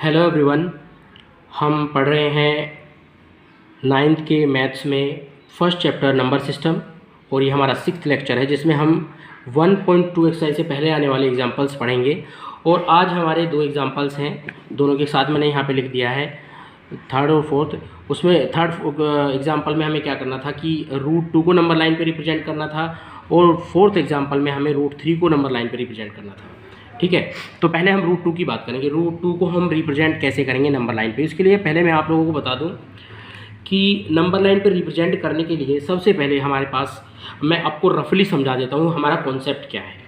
Hello everyone. हम पढ़ रहे हैं नाइन्थ के मैथ्स में फर्स्ट चैप्टर नंबर सिस्टम और ये हमारा 6th लेक्चर है जिसमें हम 1.2 एक्सरसाइज से पहले आने वाले एग्जांपल्स पढ़ेंगे। और आज हमारे दो एग्जांपल्स हैं, दोनों के साथ मैंने यहाँ पे लिख दिया है थर्ड और फोर्थ। उसमें थर्ड एग्जांपल में हमें क्या करना था कि √2 को नंबर लाइन पे रिप्रेजेंट करना था और फोर्थ एग्जांपल में हमें √3 को नंबर लाइन पे रिप्रेजेंट करना था। ठीक है, तो पहले हम √2 की बात करेंगे। √2 को हम रिप्रेजेंट कैसे करेंगे नंबर लाइन पे। इसके लिए पहले मैं आप लोगों को बता दूं कि नंबर लाइन पे रिप्रेजेंट करने के लिए सबसे पहले हमारे पास, मैं आपको रफली समझा देता हूं हमारा कॉन्सेप्ट क्या है।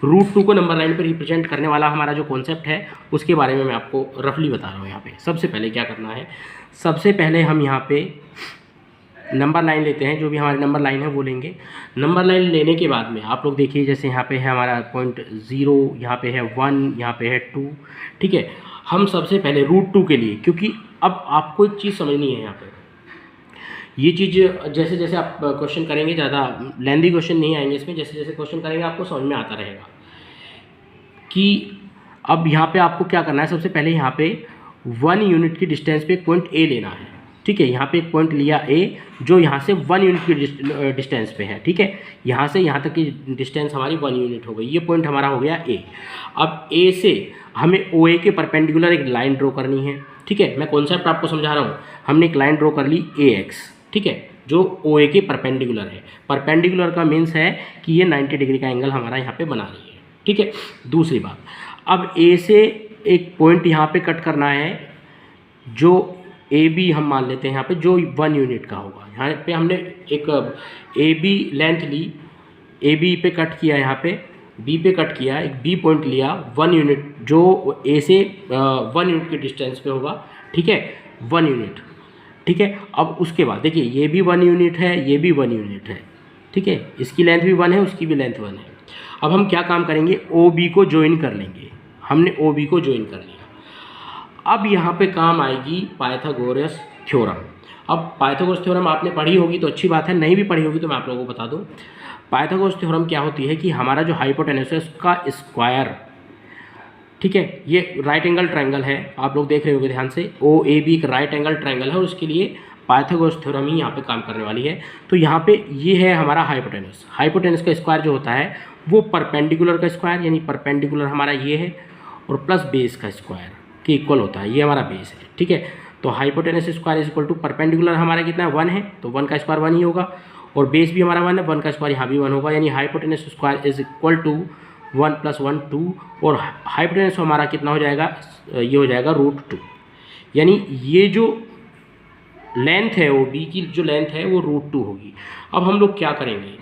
√2 को नंबर लाइन पे रिप्रेजेंट करने वाला हमारा जो कॉन्सेप्ट है उसके बारे में मैं आपको रफली बता रहा हूँ। यहाँ पे सबसे पहले क्या करना है, सबसे पहले हम यहाँ पे नंबर लाइन लेते हैं, जो भी हमारी नंबर लाइन है वो लेंगे। नंबर लाइन लेने के बाद में आप लोग देखिए, जैसे यहाँ पे है हमारा पॉइंट 0, यहाँ पे है 1, यहाँ पे है 2। ठीक है, हम सबसे पहले √2 के लिए, क्योंकि अब आपको एक चीज़ समझनी है यहाँ पे, ये चीज़ जैसे जैसे आप क्वेश्चन करेंगे, ज़्यादा लेंदी क्वेश्चन नहीं आएंगे इसमें, जैसे जैसे क्वेश्चन करेंगे आपको समझ में आता रहेगा कि अब यहाँ पे आपको क्या करना है। सबसे पहले यहाँ पे 1 यूनिट की डिस्टेंस पे एक पॉइंट ए लेना है। ठीक है, यहाँ पे एक पॉइंट लिया ए जो यहाँ से 1 यूनिट की डिस्टेंस पे है। ठीक है, यहाँ से यहाँ तक की डिस्टेंस हमारी 1 यूनिट हो गई, ये पॉइंट हमारा हो गया ए। अब ए से हमें ओ ए के परपेंडिकुलर एक लाइन ड्रॉ करनी है। ठीक है, मैं कॉन्सेप्ट आपको समझा रहा हूँ। हमने एक लाइन ड्रॉ कर ली ए एक्स, ठीक है, जो ओ ए के परपेंडिकुलर है। परपेंडिकुलर का मीन्स है कि ये 90 डिग्री का एंगल हमारा यहाँ पे बना रही है। ठीक है, दूसरी बात, अब ए से एक पॉइंट यहाँ पे कट करना है जो ए बी हम मान लेते हैं यहाँ पे, जो 1 यूनिट का होगा। यहाँ पे हमने एक ए बी लेंथ ली, ए बी पे कट किया, यहाँ पे बी पे कट किया, एक बी पॉइंट लिया 1 यूनिट, जो ए से 1 यूनिट की डिस्टेंस पे होगा। ठीक है, 1 यूनिट। ठीक है, अब उसके बाद देखिए ये भी 1 यूनिट है, ये भी 1 यूनिट है। ठीक है, इसकी लेंथ भी 1 है, उसकी भी लेंथ 1 है। अब हम क्या काम करेंगे, ओ बी को ज्वाइन कर लेंगे। हमने ओ बी को ज्वाइन कर लिया। अब यहाँ पे काम आएगी पाइथागोरस थ्योरम। अब पाइथागोरस थ्योरम आपने पढ़ी होगी तो अच्छी बात है, नहीं भी पढ़ी होगी तो मैं आप लोगों को बता दूं। पाइथागोरस थ्योरम क्या होती है कि हमारा जो हाइपोटेनस है उसका स्क्वायर, ठीक है, ये राइट एंगल ट्रायंगल है, आप लोग देख रहे होंगे ध्यान से, ओ ए बी एक राइट एंगल ट्रायंगल है और उसके लिए पाइथागोरस थ्योरम ही यहाँ पे काम करने वाली है। तो यहाँ पे ये है हमारा हाइपोटेनस। हाइपोटेनस का स्क्वायर जो होता है वो परपेंडिकुलर का स्क्वायर, यानी परपेंडिकुलर हमारा ये है और प्लस बेस का स्क्वायर के इक्वल होता है, ये हमारा बेस है। ठीक है, तो hypotenuse square is equal to perpendicular हमारा कितना है, 1 है, तो 1 का स्क्वायर 1 ही होगा, और बेस भी हमारा 1 है, 1 का स्क्वायर यहाँ भी 1 होगा, यानी hypotenuse square is equal to 1 + 1 2, और हाइपोटेनस हमारा कितना हो जाएगा, ये हो जाएगा √2। यानी ये जो लेंथ है ओ बी की, जो लेंथ है वो √2 होगी। अब हम लोग क्या करेंगे,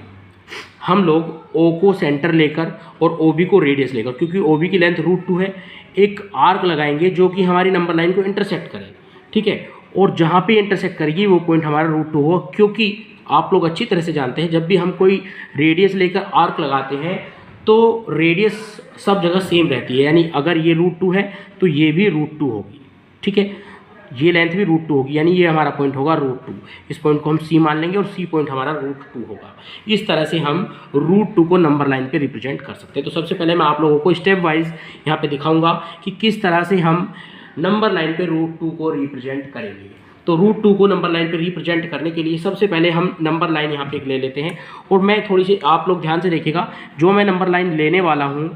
हम लोग ओ को सेंटर लेकर और ओ बी को रेडियस लेकर, क्योंकि ओ बी की लेंथ √2 है, एक आर्क लगाएंगे जो कि हमारी नंबर लाइन को इंटरसेक्ट करे। ठीक है, और जहाँ पे इंटरसेक्ट करेगी वो पॉइंट हमारा √2 होगा, क्योंकि आप लोग अच्छी तरह से जानते हैं जब भी हम कोई रेडियस लेकर आर्क लगाते हैं तो रेडियस सब जगह सेम रहती है, यानी अगर ये √2 है तो ये भी √2 होगी। ठीक है, ये लेंथ भी √2 होगी, यानी ये हमारा पॉइंट होगा √2। इस पॉइंट को हम सी मान लेंगे और सी पॉइंट हमारा √2 होगा। इस तरह से हम √2 को नंबर लाइन पे रिप्रेजेंट कर सकते हैं। तो सबसे पहले मैं आप लोगों को स्टेप वाइज यहाँ पे दिखाऊंगा कि किस तरह से हम नंबर लाइन पे √2 को रिप्रेजेंट करेंगे। तो √2 को नंबर लाइन पे रिप्रेजेंट करने के लिए सबसे पहले हम नंबर लाइन यहाँ पे ले लेते हैं, और मैं थोड़ी सी, आप लोग ध्यान से देखिएगा, जो मैं नंबर लाइन लेने वाला हूँ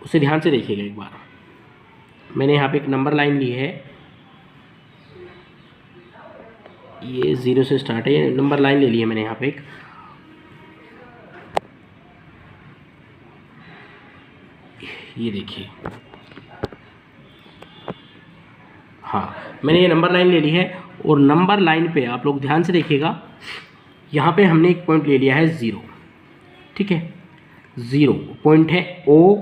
उसे ध्यान से देखिएगा एक बार। मैंने यहाँ पे एक नंबर लाइन ली है, ये 0 से स्टार्ट है, नंबर लाइन ले ली है मैंने यहाँ पे एक, ये देखिए, हाँ मैंने ये नंबर लाइन ले ली है। और नंबर लाइन पे आप लोग ध्यान से देखिएगा, यहाँ पे हमने एक पॉइंट ले लिया है 0। ठीक है, 0 पॉइंट है ओ,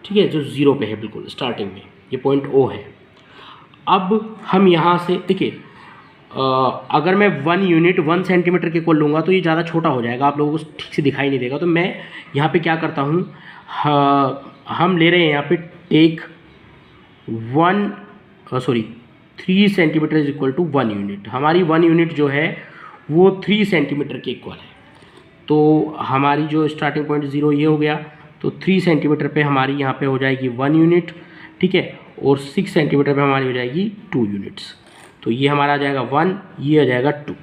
ठीक है, जो 0 पे है बिल्कुल स्टार्टिंग में, ये पॉइंट ओ है। अब हम यहाँ से देखिए, अगर मैं 1 यूनिट 1 सेंटीमीटर के इक्वल लूँगा तो ये ज़्यादा छोटा हो जाएगा, आप लोगों को ठीक से दिखाई नहीं देगा। तो मैं यहाँ पे क्या करता हूँ, हम ले रहे हैं यहाँ पे take 3 centimetre is equal to 1 unit. हमारी 1 यूनिट जो है वो 3 सेंटीमीटर के इक्वल है। तो हमारी जो स्टार्टिंग पॉइंट 0 ये हो गया, तो 3 सेंटीमीटर पे हमारी यहाँ पे हो जाएगी 1 यूनिट। ठीक है, और 6 सेंटीमीटर पे हमारी हो जाएगी 2 यूनिट्स। तो ये हमारा आ जाएगा 1, ये आ जाएगा 2।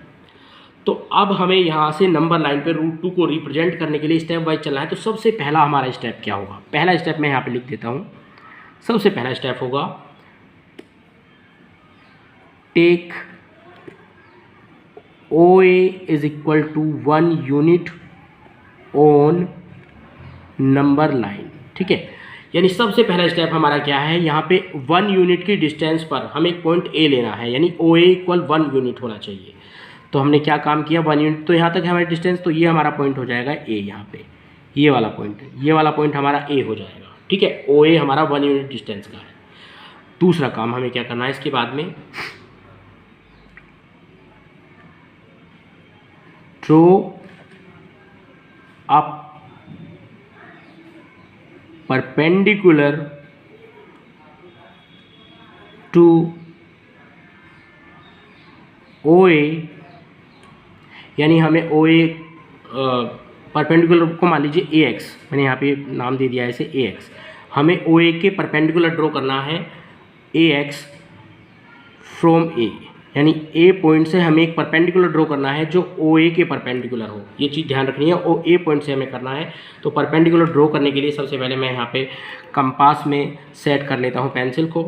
तो अब हमें यहाँ से नंबर लाइन पे √2 को रिप्रेजेंट करने के लिए स्टेप वाइज चलना है। तो सबसे पहला हमारा स्टेप क्या होगा? पहला स्टेप मैं यहाँ पे लिख देता हूँ। सबसे पहला स्टेप होगा take OA is equal to 1 unit on number line. ठीक है, यानी सबसे पहला स्टेप हमारा क्या है? यहाँ पे 1 यूनिट की डिस्टेंस पर हमें एक पॉइंट A लेना है, यानी OA इक्वल 1 यूनिट होना चाहिए। तो हमने क्या काम किया? 1 यूनिट, तो यहाँ तक है हमारी डिस्टेंस, तो ये हमारा पॉइंट हो जाएगा A। यहाँ पे ये वाला पॉइंट हमारा A हो जाएगा। ठीक है, OA हमारा 1 यूनिट डिस्टेंस का है। दूसरा काम हमें क्या करना है इसके बाद में? Draw up perpendicular to OA, यानी हमें OA परपेंडिकुलर को मान लीजिए AX, मैंने यहाँ पे नाम दे दिया है इसे AX। हमें OA के परपेंडिकुलर ड्रॉ करना है AX फ्रॉम A, यानी A पॉइंट से हमें एक परपेंडिकुलर ड्रॉ करना है जो OA के परपेंडिकुलर हो। ये चीज़ ध्यान रखनी है, और A पॉइंट से हमें करना है। तो परपेंडिकुलर ड्रॉ करने के लिए सबसे पहले मैं यहाँ पे कंपास में सेट कर लेता हूँ पेंसिल को,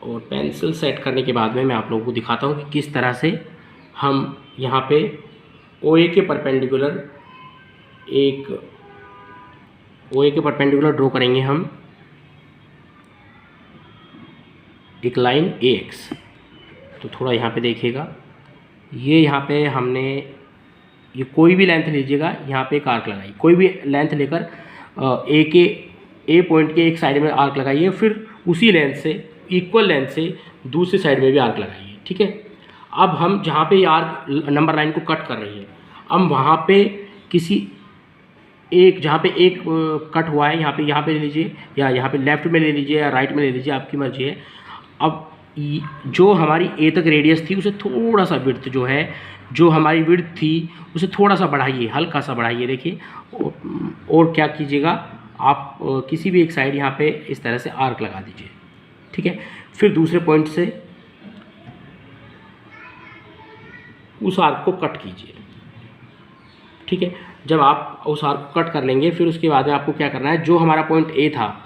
और पेंसिल सेट करने के बाद में मैं आप लोगों को दिखाता हूँ कि किस तरह से हम यहाँ पे OA के परपेंडिकुलर ड्रॉ करेंगे हम एक लाइन AX। तो थोड़ा यहाँ पे देखिएगा, ये यहाँ पे हमने ये कोई भी लेंथ लीजिएगा, यहाँ पे एक आर्क लगाइए। कोई भी लेंथ लेकर A पॉइंट के एक साइड में आर्क लगाइए, फिर उसी लेंथ से इक्वल लेंथ से दूसरी साइड में भी आर्क लगाइए। ठीक है, अब हम जहाँ पे ये आर्क नंबर लाइन को कट कर रही है, अब वहाँ पे किसी एक जहाँ पे एक कट हुआ है, यहाँ पे ले लीजिए, या यहाँ पे लेफ्ट में ले लीजिए या राइट में ले लीजिए, आपकी मर्जी है। अब जो हमारी A तक रेडियस थी उसे थोड़ा सा विड्थ जो है, जो हमारी विड्थ थी उसे थोड़ा सा बढ़ाइए, हल्का सा बढ़ाइए। देखिए, और क्या कीजिएगा आप, किसी भी एक साइड यहाँ पे इस तरह से आर्क लगा दीजिए। ठीक है, फिर दूसरे पॉइंट से उस आर्क को कट कीजिए। ठीक है, जब आप उस आर्क को कट कर लेंगे, फिर उसके बाद में आपको क्या करना है? जो हमारा पॉइंट A था,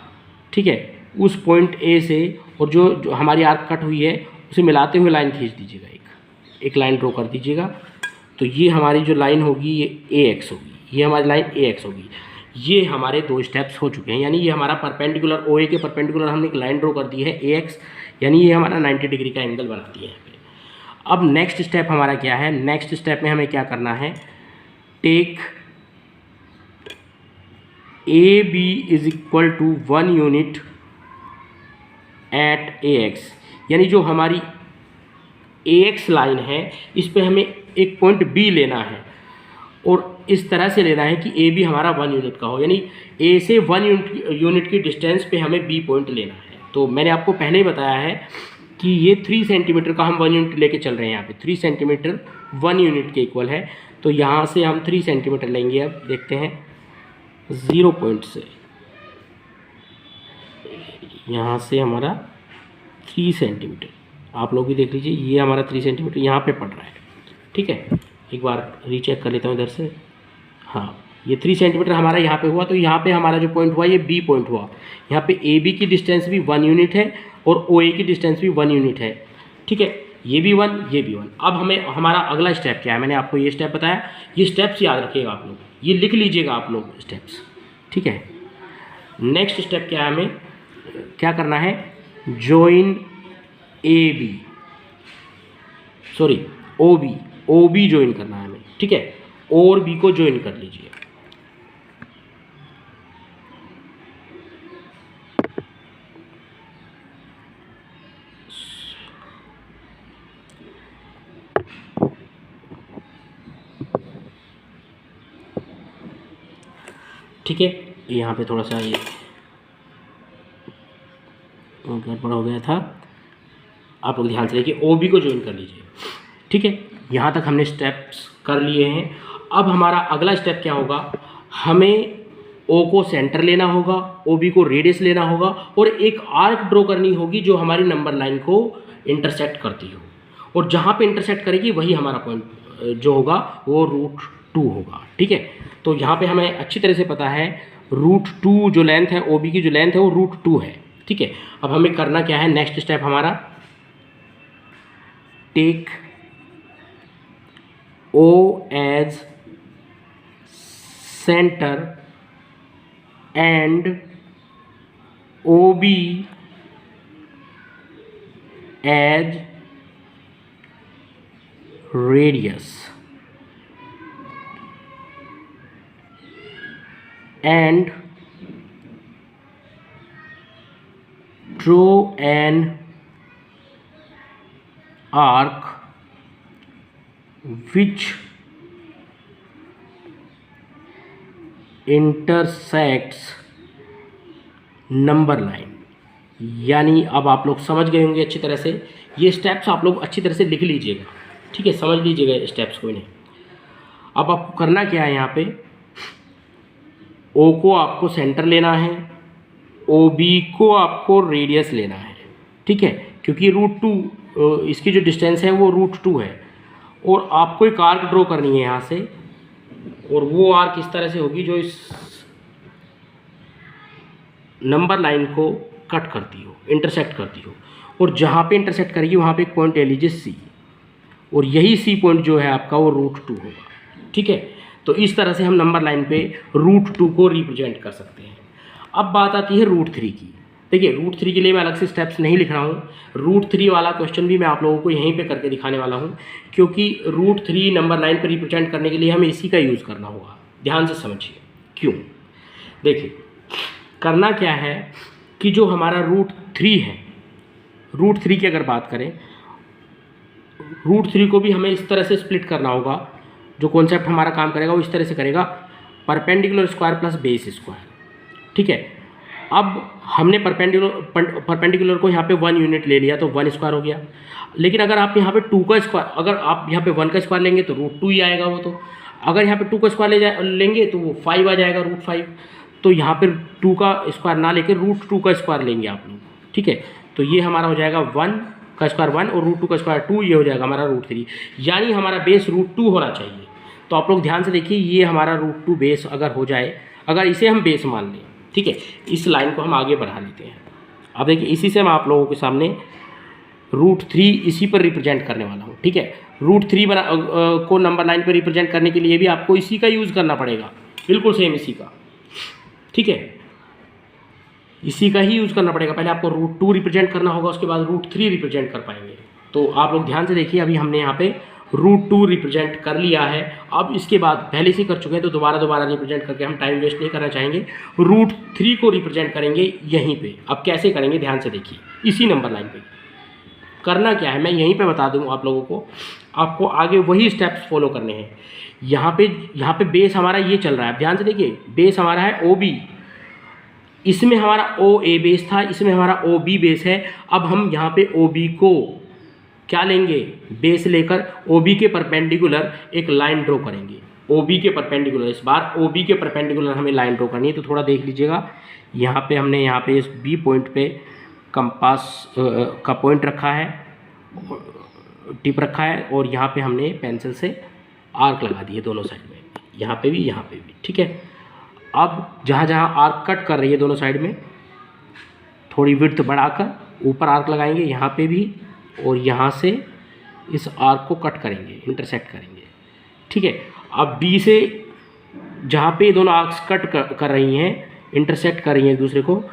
ठीक है, उस पॉइंट A से और जो हमारी आर्क कट हुई है उसे मिलाते हुए लाइन खींच दीजिएगा, एक लाइन ड्रॉ कर दीजिएगा। तो ये हमारी जो लाइन होगी ये AX होगी, ये हमारी लाइन AX होगी। ये हमारे 2 स्टेप्स हो चुके हैं, यानी ये हमारा परपेंडिकुलर OA के परपेंडिकुलर हमने एक लाइन ड्रॉ कर दी है AX, यानी ये हमारा 90 डिग्री का एंगल बनाती है यहाँ पे। अब नेक्स्ट स्टेप हमारा क्या है? नेक्स्ट स्टेप में हमें क्या करना है? Take AB is equal to 1 unit at AX, यानी जो हमारी AX लाइन है इस पे हमें एक पॉइंट B लेना है, और इस तरह से लेना है कि AB हमारा 1 यूनिट का हो, यानी A से 1 यूनिट की डिस्टेंस पे हमें B पॉइंट लेना है। तो मैंने आपको पहले ही बताया है कि ये 3 सेंटीमीटर का हम 1 यूनिट लेके चल रहे हैं। यहाँ पे 3 सेंटीमीटर 1 यूनिट के इक्वल है। तो यहाँ से हम 3 सेंटीमीटर लेंगे। अब देखते हैं 0 पॉइंट से, यहाँ से हमारा 3 सेंटीमीटर, आप लोग भी देख लीजिए, ये हमारा 3 सेंटीमीटर यहाँ पे पड़ रहा है। ठीक है, एक बार रीचेक कर लेता हूँ इधर से। हाँ, ये 3 सेंटीमीटर हमारा यहाँ पे हुआ। तो यहाँ पे हमारा जो पॉइंट हुआ ये B पॉइंट हुआ। यहाँ पे AB की डिस्टेंस भी 1 यूनिट है और OA की डिस्टेंस भी 1 यूनिट है। ठीक है, ये भी 1, ये भी 1। अब हमें हमारा अगला स्टेप क्या है? मैंने आपको ये स्टेप बताया, ये स्टेप्स याद रखिएगा आप लोग, ये लिख लीजिएगा आप लोग स्टेप्स। ठीक है, नेक्स्ट स्टेप क्या है? हमें क्या करना है? जॉइन OB ज्वाइन करना है हमें। ठीक है, और B को ज्वाइन कर लीजिए। ठीक है, यहाँ पे थोड़ा सा ये गड़बड़ हो गया था, आप लोग ध्यान से देखिए। OB को ज्वाइन कर लीजिए। ठीक है, यहाँ तक हमने स्टेप्स कर लिए हैं। अब हमारा अगला स्टेप क्या होगा? हमें ओ को सेंटर लेना होगा, ओ बी को रेडियस लेना होगा और एक आर्क ड्रॉ करनी होगी जो हमारी नंबर लाइन को इंटरसेक्ट करती हो, और जहाँ पे इंटरसेक्ट करेगी वही हमारा पॉइंट जो होगा वो √2 होगा। ठीक है, तो यहाँ पे हमें अच्छी तरह से पता है √2 जो लेंथ है, ओ बी की जो लेंथ है वो √2 है। ठीक है, अब हमें करना क्या है, नेक्स्ट स्टेप हमारा take O as center and OB as radius and draw an arc which intersects number line. यानी अब आप लोग समझ गए होंगे अच्छी तरह से, ये स्टेप्स आप लोग अच्छी तरह से लिख लीजिएगा। ठीक है, समझ लीजिएगा स्टेप्स को इन्हें। अब आपको करना क्या है, यहाँ पे ओ को आपको सेंटर लेना है, ओ बी को आपको रेडियस लेना है। ठीक है, क्योंकि √2 इसकी जो डिस्टेंस है वो √2 है, और आपको एक आर्क ड्रॉ करनी है यहाँ से, और वो आर्क इस तरह से होगी जो इस नंबर लाइन को कट करती हो, इंटरसेक्ट करती हो, और जहाँ पे इंटरसेक्ट करेगी वहाँ पे एक पॉइंट ले लीजिए सी, और यही सी पॉइंट जो है आपका वो √2 होगा। ठीक है, तो इस तरह से हम नंबर लाइन पे √2 को रिप्रेजेंट कर सकते हैं। अब बात आती है √3 की। देखिए, √3 के लिए मैं अलग से स्टेप्स नहीं लिख रहा हूँ, √3 वाला क्वेश्चन भी मैं आप लोगों को यहीं पे करके दिखाने वाला हूँ, क्योंकि √3 नंबर लाइन पे रिप्रेजेंट करने के लिए हमें इसी का यूज़ करना होगा। ध्यान से समझिए क्यों। देखिए, करना क्या है कि जो हमारा √3 है, √3 की अगर बात करें, √3 को भी हमें इस तरह से स्प्लिट करना होगा। जो कॉन्सेप्ट हमारा काम करेगा वो इस तरह से करेगा, perpendicular square plus base square. ठीक है, अब हमने परपेंडिकुलर को यहाँ पे 1 यूनिट ले लिया तो 1 स्क्वायर हो गया, लेकिन अगर आप यहाँ पे 2 का स्क्वायर, अगर आप यहाँ पे 1 का स्क्वायर लेंगे तो √2 ही आएगा वो, तो अगर यहाँ पे 2 का स्क्वायर लेंगे तो वो 5 आ जाएगा, √5। तो यहाँ पे 2 का स्क्वायर ना लेकर √2 का स्क्वायर लेंगे आप लोग। ठीक है, तो ये हमारा हो जाएगा 1 का स्क्वायर 1 और √2 का स्क्वायर 2, ये हो जाएगा हमारा √3। यानी हमारा बेस √2 होना चाहिए। तो आप लोग ध्यान से देखिए, ये हमारा √2 बेस अगर हो जाए, अगर इसे हम बेस मान लें, ठीक है, इस लाइन को हम आगे बढ़ा लेते हैं। अब देखिए, इसी से मैं आप लोगों के सामने √3 इसी पर रिप्रेजेंट करने वाला हूँ। ठीक है, √3 को नंबर लाइन पर रिप्रेजेंट करने के लिए भी आपको इसी का यूज़ करना पड़ेगा, बिल्कुल सेम इसी का। ठीक है, इसी का ही यूज़ करना पड़ेगा। पहले आपको √2 रिप्रेजेंट करना होगा, उसके बाद √3 रिप्रेजेंट कर पाएंगे। तो आप लोग ध्यान से देखिए, अभी हमने यहाँ पे √2 रिप्रेजेंट कर लिया है। अब इसके बाद पहले से कर चुके हैं तो दोबारा रिप्रेजेंट करके हम टाइम वेस्ट नहीं करना चाहेंगे, √3 को रिप्रेजेंट करेंगे यहीं पे। अब कैसे करेंगे, ध्यान से देखिए, इसी नंबर लाइन पे करना क्या है मैं यहीं पे बता दूँ आप लोगों को। आपको आगे वही स्टेप्स फॉलो करने हैं। यहाँ पे बेस हमारा ये चल रहा है, ध्यान से देखिए, बेस हमारा है OB, इसमें हमारा OA बेस था, इसमें हमारा OB बेस है। अब हम यहाँ पे OB को क्या लेंगे, बेस लेकर OB के परपेंडिकुलर एक लाइन ड्रॉ करेंगे। OB के परपेंडिकुलर, इस बार OB के परपेंडिकुलर हमें लाइन ड्रॉ करनी है। तो थोड़ा देख लीजिएगा, यहाँ पे हमने यहाँ पे इस B पॉइंट पे कंपास का पॉइंट रखा है, टिप रखा है, और यहाँ पे हमने पेंसिल से आर्क लगा दिए दोनों साइड में, यहाँ पे भी यहाँ पे भी। ठीक है, अब जहाँ जहाँ आर्क कट कर रही है दोनों साइड में, थोड़ी विड्थ बढ़ाकर ऊपर आर्क लगाएंगे यहाँ पे भी, और यहाँ से इस आर्क को कट करेंगे, इंटरसेक्ट करेंगे। ठीक है, अब B से जहाँ पे दोनों आर्क्स कट कर रही हैं, इंटरसेक्ट कर रही हैं एक दूसरे को,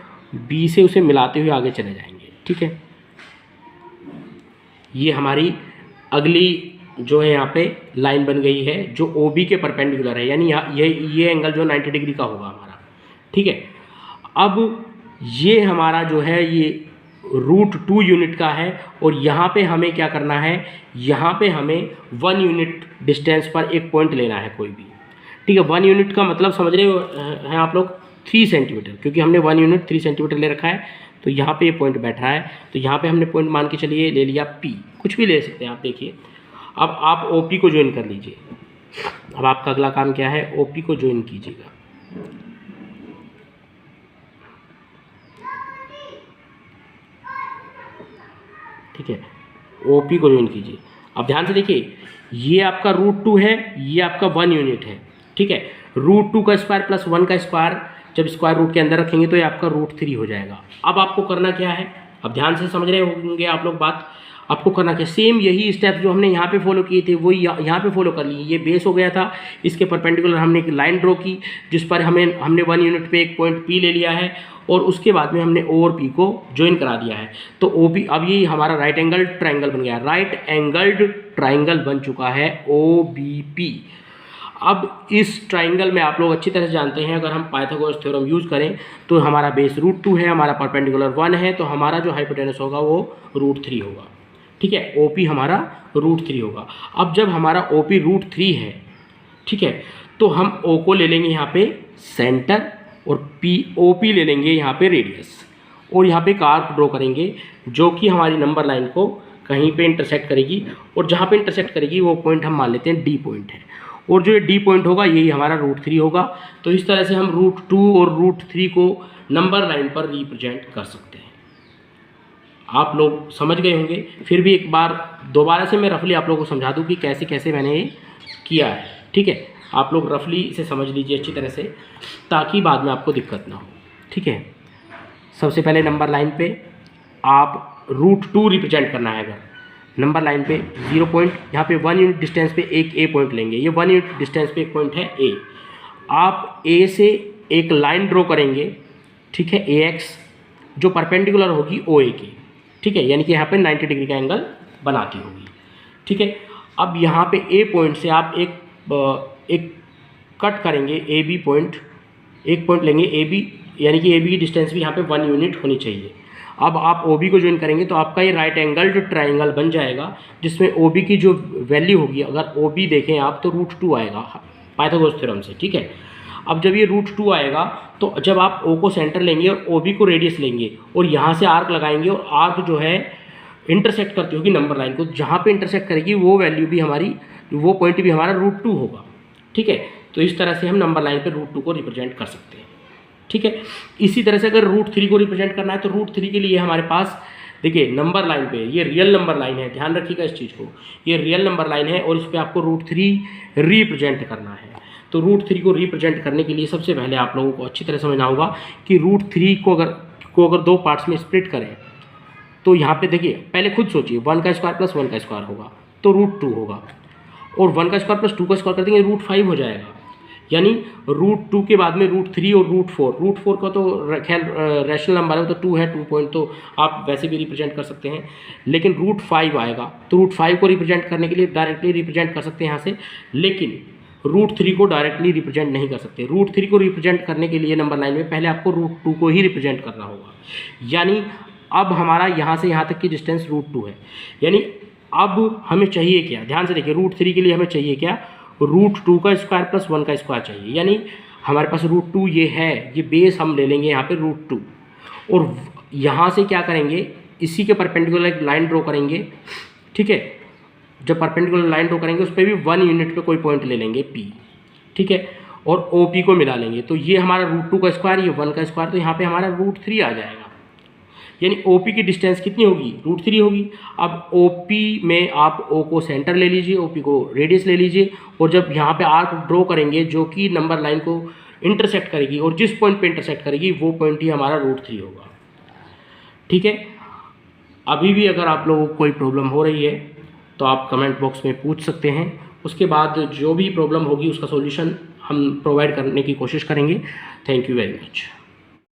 B से उसे मिलाते हुए आगे चले जाएंगे। ठीक है, ये हमारी अगली जो है यहाँ पे लाइन बन गई है जो OB के परपेंडिकुलर है, यानी ये एंगल जो 90 डिग्री का होगा हमारा। ठीक है, अब ये हमारा जो है ये √2 यूनिट का है, और यहाँ पे हमें क्या करना है, यहाँ पे हमें 1 यूनिट डिस्टेंस पर एक पॉइंट लेना है कोई भी। ठीक है, 1 यूनिट का मतलब समझ रहे हैं आप लोग, 3 सेंटीमीटर, क्योंकि हमने 1 यूनिट 3 सेंटीमीटर ले रखा है। तो यहाँ पे ये पॉइंट बैठ रहा है, तो यहाँ पे हमने पॉइंट मान के चलिए ले लिया P, कुछ भी ले सकते हैं आप। देखिए, अब आप OP को ज्वाइन कर लीजिए। अब आपका अगला काम क्या है, OP को ज्वाइन कीजिएगा। ठीक है, OP को ज्वाइन कीजिए। अब ध्यान से देखिए, ये आपका √2 है, ये आपका 1 यूनिट है, ठीक है। √2 का स्क्वायर प्लस 1 का स्क्वायर जब स्क्वायर रूट के अंदर रखेंगे तो ये आपका √3 हो जाएगा। अब आपको करना क्या है, अब ध्यान से समझ रहे होंगे आप लोग बात। आपको करना क्या, सेम यही स्टेप्स जो हमने यहाँ पे फॉलो किए थे वो यहाँ पे फॉलो कर लिए। ये बेस हो गया था, इसके परपेंडिकुलर हमने एक लाइन ड्रॉ की जिस पर हमने 1 यूनिट पे एक पॉइंट P ले लिया है और उसके बाद में हमने O और P को ज्वाइन करा दिया है। तो OP अब ये हमारा राइट एंगल ट्राइंगल बन गया, राइट एंगल्ड ट्राइंगल बन चुका है OBP। अब इस ट्राइंगल में आप लोग अच्छी तरह से जानते हैं, अगर हम पाइथागोरस थ्योरम यूज़ करें तो हमारा बेस √2 है, हमारा परपेंडिकुलर 1 है, तो हमारा जो हाइपोटेनस होगा वो √3 होगा, ठीक है। OP हमारा √3 होगा। अब जब हमारा OP √3 है, ठीक है, तो हम O को ले लेंगे यहाँ पे सेंटर और OP ले लेंगे यहाँ पे रेडियस, और यहाँ पे एक आर्क ड्रॉ करेंगे जो कि हमारी नंबर लाइन को कहीं पे इंटरसेक्ट करेगी, और जहाँ पे इंटरसेक्ट करेगी वो पॉइंट हम मान लेते हैं D पॉइंट है, और जो ये D पॉइंट होगा यही हमारा √3 होगा। तो इस तरह से हम √2 और √3 को नंबर लाइन पर रिप्रेजेंट कर सकते हैं। आप लोग समझ गए होंगे, फिर भी एक बार दोबारा से मैं रफली आप लोगों को समझा दूं कि कैसे कैसे मैंने ये किया है, ठीक है। आप लोग रफली इसे समझ लीजिए अच्छी तरह से ताकि बाद में आपको दिक्कत ना हो, ठीक है। सबसे पहले नंबर लाइन पे आप √2 रिप्रेजेंट करना है। अगर नंबर लाइन पे 0 पॉइंट, यहाँ पे 1 यूनिट डिस्टेंस पे एक A पॉइंट लेंगे, ये 1 यूनिट डिस्टेंस पे एक पॉइंट है A। आप A से एक लाइन ड्रॉ करेंगे, ठीक है, AX, जो परपेंडिकुलर होगी OA की, ठीक है, यानी कि यहाँ पे 90 डिग्री का एंगल बनाती होगी, ठीक है। अब यहाँ पे A पॉइंट से आप एक कट करेंगे AB पॉइंट, एक पॉइंट लेंगे AB, यानी कि AB की डिस्टेंस भी यहाँ पे 1 यूनिट होनी चाहिए। अब आप OB को ज्वाइन करेंगे तो आपका ये राइट एंगल्ड ट्राइंगल बन जाएगा, जिसमें OB की जो वैल्यू होगी, अगर OB देखें आप तो √2 आएगा पाइथागोरस थ्योरम से, ठीक है। अब जब ये √2 आएगा तो जब आप O को सेंटर लेंगे और OB को रेडियस लेंगे और यहाँ से आर्क लगाएंगे, और आर्क जो है इंटरसेक्ट करती होगी नंबर लाइन को, जहाँ पे इंटरसेक्ट करेगी वो वैल्यू भी हमारी, वो पॉइंट भी हमारा √2 होगा, ठीक है। तो इस तरह से हम नंबर लाइन पे √2 को रिप्रेजेंट कर सकते हैं, ठीक है। इसी तरह से अगर √3 को रिप्रेजेंट करना है तो √3 के लिए हमारे पास देखिए नंबर लाइन पे ये रियल नंबर लाइन है, ध्यान रखिएगा इस चीज़ को, ये रियल नंबर लाइन है और इस पर आपको √3 रिप्रेजेंट करना है। तो √3 को रिप्रेजेंट करने के लिए सबसे पहले आप लोगों को अच्छी तरह समझना होगा कि √3 को अगर 2 पार्ट्स में स्प्लिट करें तो यहाँ पे देखिए, पहले खुद सोचिए, 1 का स्क्वायर प्लस 1 का स्क्वायर होगा तो √2 होगा, और 1 का स्क्वायर प्लस 2 का स्क्वायर कर देंगे √5 हो जाएगा, यानी √2 के बाद में √3 और √4 का तो खैर रैशनल नंबर है तो 2 है, 2 पॉइंट तो आप वैसे भी रिप्रेजेंट कर सकते हैं, लेकिन √5 आएगा तो √5 को रिप्रेजेंट करने के लिए डायरेक्टली रिप्रेजेंट कर सकते हैं यहाँ से, लेकिन √3 को डायरेक्टली रिप्रेजेंट नहीं कर सकते। √3 को रिप्रेजेंट करने के लिए नंबर लाइन में पहले आपको √2 को ही रिप्रेजेंट करना होगा, यानी अब हमारा यहाँ से यहाँ तक की डिस्टेंस √2 है, यानी अब हमें चाहिए क्या, ध्यान से देखिए, √3 के लिए हमें चाहिए क्या, √2 का स्क्वायर प्लस 1 का स्क्वायर चाहिए, यानी हमारे पास √2 ये है, ये बेस हम ले लेंगे यहाँ पे √2, और यहाँ से क्या करेंगे, इसी के परपेंडिकुलर एक लाइन ड्रॉ करेंगे, ठीक है। जब परपेंडिकुलर लाइन ड्रॉ करेंगे उस पर भी 1 यूनिट पे कोई पॉइंट ले लेंगे P, ठीक है, और OP को मिला लेंगे, तो ये हमारा √2 का स्क्वायर, ये 1 का स्क्वायर, तो यहाँ पे हमारा √3 आ जाएगा, यानी OP की डिस्टेंस कितनी होगी, √3 होगी। अब OP में आप O को सेंटर ले लीजिए, OP को रेडियस ले लीजिए, और जब यहाँ पे आर्क ड्रॉ करेंगे जो कि नंबर लाइन को इंटरसेक्ट करेगी, और जिस पॉइंट पे इंटरसेक्ट करेगी वो पॉइंट ही हमारा √3 होगा, ठीक है। अभी भी अगर आप लोगों को कोई प्रॉब्लम हो रही है तो आप कमेंट बॉक्स में पूछ सकते हैं, उसके बाद जो भी प्रॉब्लम होगी उसका सॉल्यूशन हम प्रोवाइड करने की कोशिश करेंगे। Thank you very much.